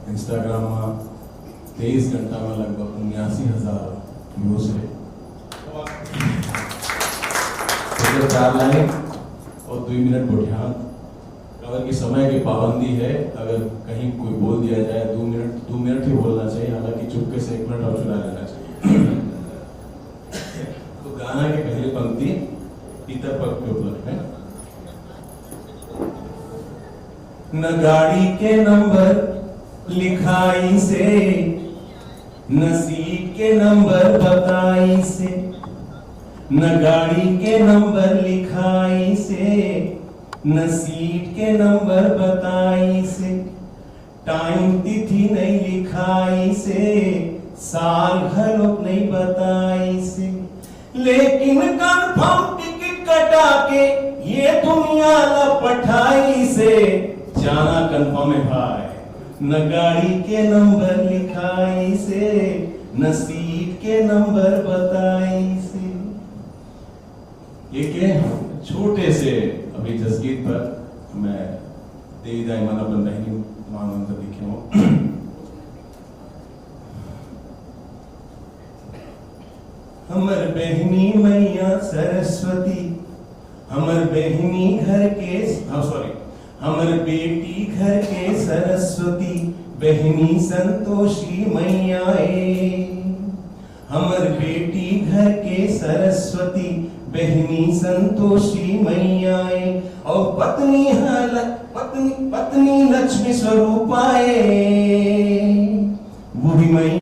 Instagram में 23 घंटा में लगभग 79,000 व्यूज है। 4 लाइन और 2 मिनट बुढ़ियान। अगर की समय की पाबंदी है, अगर कहीं कोई बोल दिया जाए 2 मिनट ही बोलना चाहिए, हालांकि चुपके से 1 मिनट और चुरा लेना चाहिए। तो गाना की पहली पंक्ति पीतर पग के उपलक्ष्य में, न गाड़ी के नंबर लिखाई से, न सीट के नंबर बताई से, न गाड़ी के नंबर लिखाई से, न सीट के नंबर बताई से, टाइम तिथि नहीं लिखाई से, साल घलोक नहीं बताई से, लेकिन कंफर्म टिकट कटा के ये दुनिया लपटाई से जाना कंफर्म है भाई। न गाड़ी के नंबर लिखाई से, न सीट के नंबर बताई से। ये के छोटे से अभी जसगीत पर मैं देवी दाई मन अपन बहनी मानव लिखे हो। हमर बहनी मैया सरस्वती, हमर बहनी घर के हमर बेटी घर के सरस्वती, बहनी संतोषी मैयाए। हमर बेटी घर के सरस्वती, बहनी संतोषी मैयाए। और पत्नी लक्ष्मी स्वरूपाए, बूढ़ी मैया।